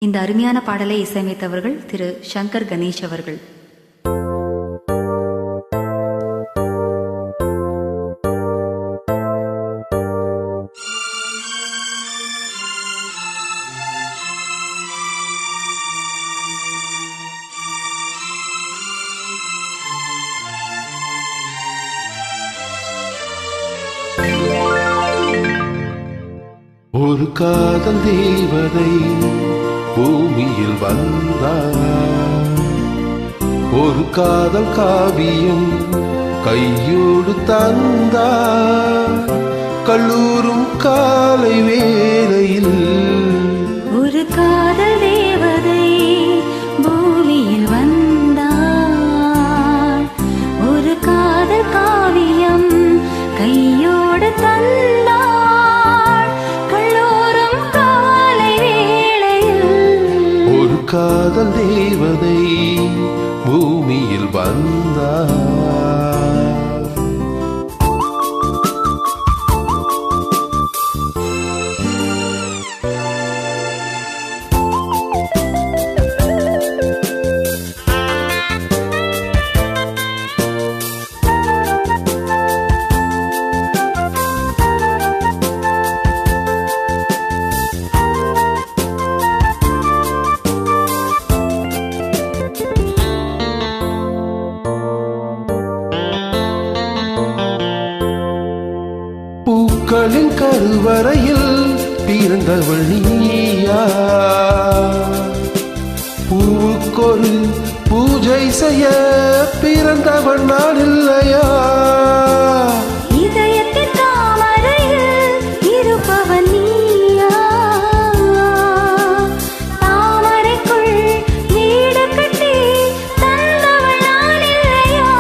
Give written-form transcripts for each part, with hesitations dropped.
இந்த அருமையான பாடலை இசையமைத்தவர்கள் திரு சங்கர் கணேஷ் அவர்கள். ஒரு காதல் தேவதை பூமியில் வந்தார், ஒரு காதல் காவியம் கையோடு தந்தார். கல்லூரும் காலை வேளையில் ஒரு காதல் தேவதை பூமியில் வந்தார், ஒரு காதல் காவியம் கையோடு தந்தார். கல்லூரும் காலை வேளையில் ஒரு காதல் தேவதை பூமியில் வந்தார். பூக்களின் கருவறையில் பிறந்தவள் நீயா, பூவுக்கொரு பூஜை செய்ய பிறந்தவள் நான் இல்லையா? இதயத்தின் தாமரையில் இருப்பவன் நீயா, தாமரைக்குள் வீடு கட்டி தந்தவள் நான் இல்லையா?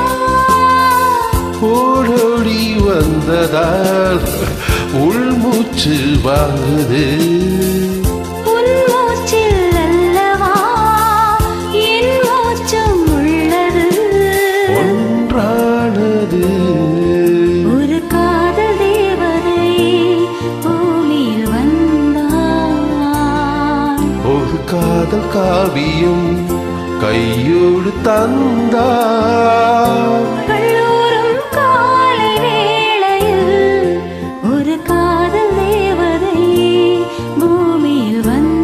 ஓடோடி வந்ததால் உள்மூச்சு வாங்குது, உன் மூச்சில் அல்லவா என் மூச்சும் உள்ளது. ஒன்றானது ஒரு காதல் தேவதை பூமியில் வந்தார், ஒரு காதல் காவியம் கையோடு தந்தார். கல்லூரும் காலை வேளையில் ஒரு காதல் தேவதை பூமியில் வந்தார்.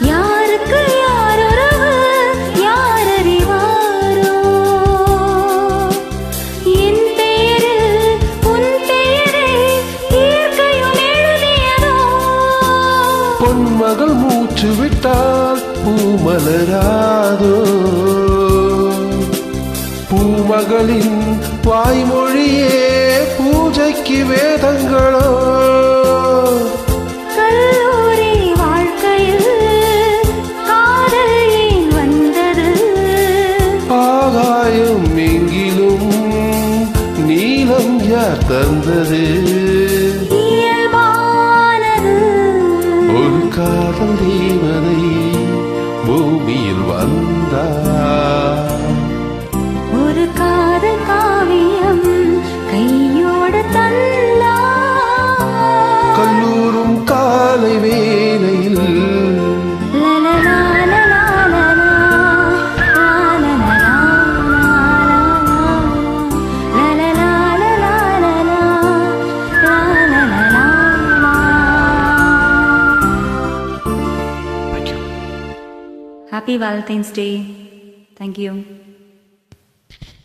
யாருக்கு யார் உறவு யார் அறிவாரோ, என் பெயரில் உன் பெயரை இயற்கையும் எழுதியதோ. பொன்மகள் மூச்சு விட்டால் பூமலராதோ, பூமகளின் வாய்மொழியே பூஜைக்கு வேதங்களோ. கல்லூரி வாழ்க்கையில் காதல் ஏன் வந்தது, ஆகாயம் எங்கிலும் நீலம் யார் தந்தது? இயல்பானது ஒரு காதல் தேவதை பூமியில் வந்தார், ஒரு காதல் காவியம் கையோடு தந்தார். கல்லூரும் காலை வேளையில் லலலா லலா லலா, லாலலா லாலலா, லலலா லலா லாலலா. Happy Valentine's Day. Thank you.